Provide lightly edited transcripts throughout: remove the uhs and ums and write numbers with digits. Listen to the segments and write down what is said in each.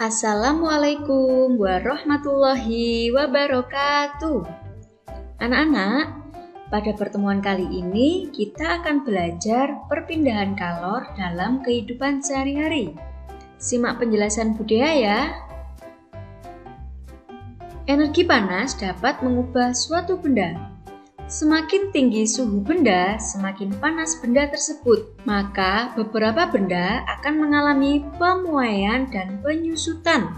Assalamualaikum warahmatullahi wabarakatuh. Anak-anak, pada pertemuan kali ini kita akan belajar perpindahan kalor dalam kehidupan sehari-hari. Simak penjelasan Budaya ya. Energi panas dapat mengubah suatu benda. Semakin tinggi suhu benda, semakin panas benda tersebut. Maka beberapa benda akan mengalami pemuaian dan penyusutan.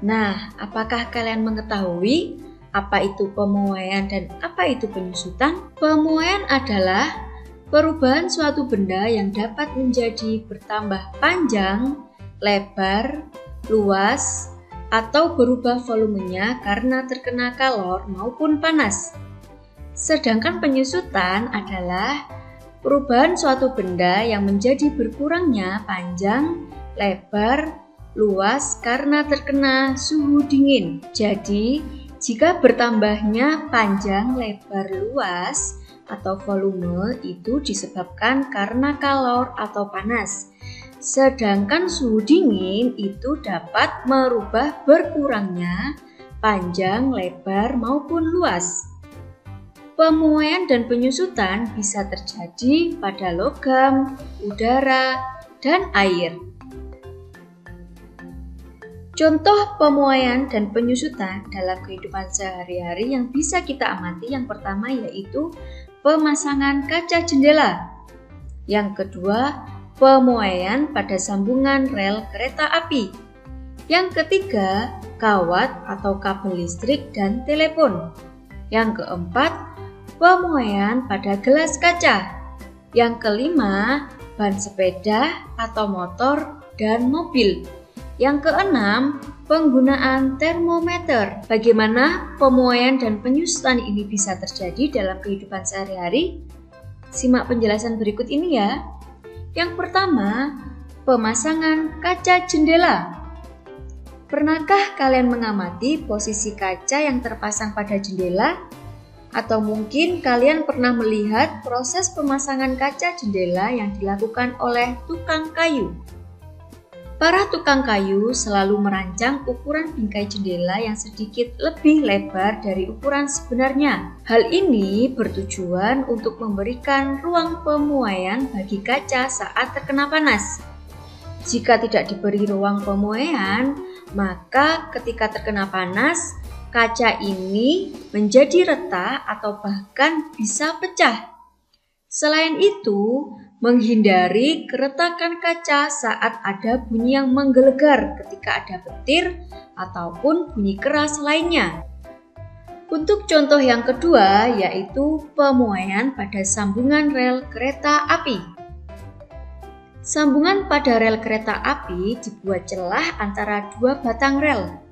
Nah, apakah kalian mengetahui apa itu pemuaian dan apa itu penyusutan? Pemuaian adalah perubahan suatu benda yang dapat menjadi bertambah panjang, lebar, luas, atau berubah volumenya karena terkena kalor maupun panas. Sedangkan penyusutan adalah perubahan suatu benda yang menjadi berkurangnya panjang, lebar, luas karena terkena suhu dingin. Jadi, jika bertambahnya panjang, lebar, luas atau volume itu disebabkan karena kalor atau panas. Sedangkan suhu dingin itu dapat merubah berkurangnya panjang, lebar maupun luas. Pemuaian dan penyusutan bisa terjadi pada logam, udara, dan air. Contoh pemuaian dan penyusutan dalam kehidupan sehari-hari yang bisa kita amati yang pertama yaitu pemasangan kaca jendela. Yang kedua, pemuaian pada sambungan rel kereta api. Yang ketiga, kawat atau kabel listrik dan telepon. Yang keempat, pemuaian pada gelas kaca. Yang kelima, ban sepeda atau motor dan mobil. Yang keenam, penggunaan termometer. Bagaimana pemuaian dan penyusutan ini bisa terjadi dalam kehidupan sehari-hari? Simak penjelasan berikut ini ya. Yang pertama, pemasangan kaca jendela. Pernahkah kalian mengamati posisi kaca yang terpasang pada jendela? Atau mungkin kalian pernah melihat proses pemasangan kaca jendela yang dilakukan oleh tukang kayu. Para tukang kayu selalu merancang ukuran bingkai jendela yang sedikit lebih lebar dari ukuran sebenarnya. Hal ini bertujuan untuk memberikan ruang pemuaian bagi kaca saat terkena panas. Jika tidak diberi ruang pemuaian, maka ketika terkena panas, kaca ini menjadi retak atau bahkan bisa pecah. Selain itu, menghindari keretakan kaca saat ada bunyi yang menggelegar ketika ada petir ataupun bunyi keras lainnya. Untuk contoh yang kedua yaitu pemuaian pada sambungan rel kereta api. Sambungan pada rel kereta api dibuat celah antara dua batang rel.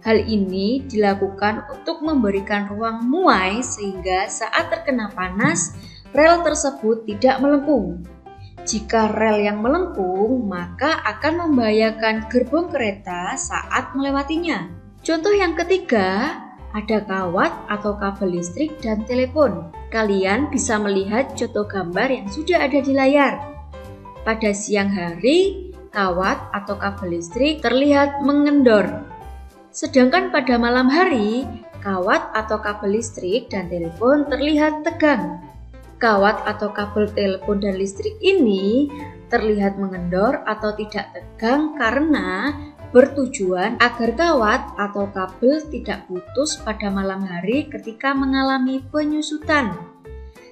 Hal ini dilakukan untuk memberikan ruang muai sehingga saat terkena panas, rel tersebut tidak melengkung. Jika rel yang melengkung, maka akan membahayakan gerbong kereta saat melewatinya. Contoh yang ketiga, ada kawat atau kabel listrik dan telepon. Kalian bisa melihat contoh gambar yang sudah ada di layar. Pada siang hari, kawat atau kabel listrik terlihat mengendor. Sedangkan pada malam hari, kawat atau kabel listrik dan telepon terlihat tegang. Kawat atau kabel telepon dan listrik ini terlihat mengendor atau tidak tegang karena bertujuan agar kawat atau kabel tidak putus pada malam hari ketika mengalami penyusutan.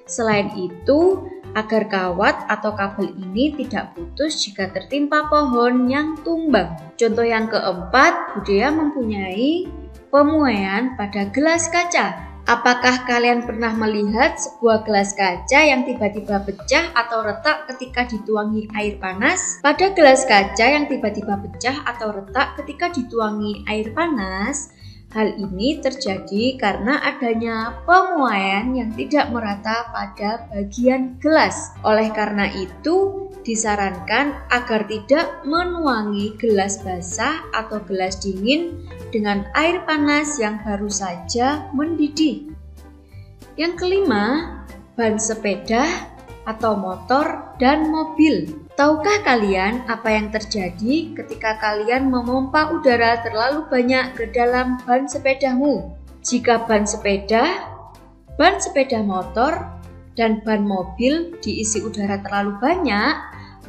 Selain itu, agar kawat atau kabel ini tidak putus jika tertimpa pohon yang tumbang. Contoh yang keempat, Budaya mempunyai pemuaian pada gelas kaca. Apakah kalian pernah melihat sebuah gelas kaca yang tiba-tiba pecah atau retak ketika dituangi air panas? Pada gelas kaca yang tiba-tiba pecah atau retak ketika dituangi air panas, hal ini terjadi karena adanya pemuaian yang tidak merata pada bagian gelas. Oleh karena itu, disarankan agar tidak menuangi gelas basah atau gelas dingin dengan air panas yang baru saja mendidih. Yang kelima, ban sepeda atau motor dan mobil. Tahukah kalian apa yang terjadi ketika kalian memompa udara terlalu banyak ke dalam ban sepedamu? Jika ban sepeda motor, dan ban mobil diisi udara terlalu banyak,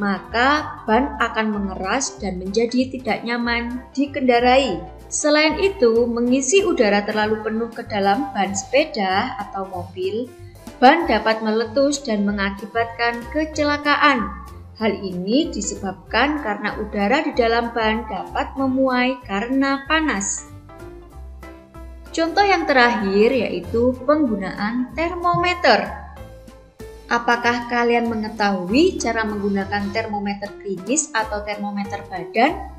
maka ban akan mengeras dan menjadi tidak nyaman dikendarai. Selain itu, mengisi udara terlalu penuh ke dalam ban sepeda atau mobil, ban dapat meletus dan mengakibatkan kecelakaan. Hal ini disebabkan karena udara di dalam ban dapat memuai karena panas. Contoh yang terakhir yaitu penggunaan termometer. Apakah kalian mengetahui cara menggunakan termometer klinis atau termometer badan?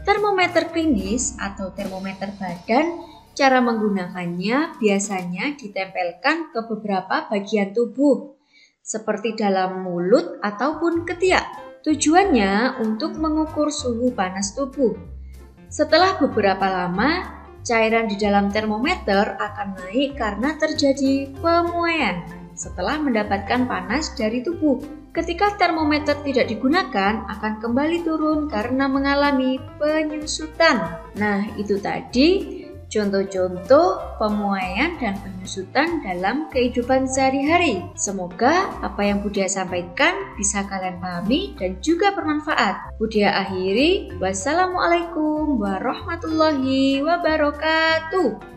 Termometer klinis atau termometer badan, cara menggunakannya biasanya ditempelkan ke beberapa bagian tubuh, seperti dalam mulut ataupun ketiak. Tujuannya untuk mengukur suhu panas tubuh. Setelah beberapa lama, cairan di dalam termometer akan naik karena terjadi pemuaian setelah mendapatkan panas dari tubuh. Ketika termometer tidak digunakan, akan kembali turun karena mengalami penyusutan. Nah, itu tadi contoh-contoh pemuaian dan penyusutan dalam kehidupan sehari-hari. Semoga apa yang Budia sampaikan bisa kalian pahami dan juga bermanfaat. Budia akhiri, wassalamualaikum warahmatullahi wabarakatuh.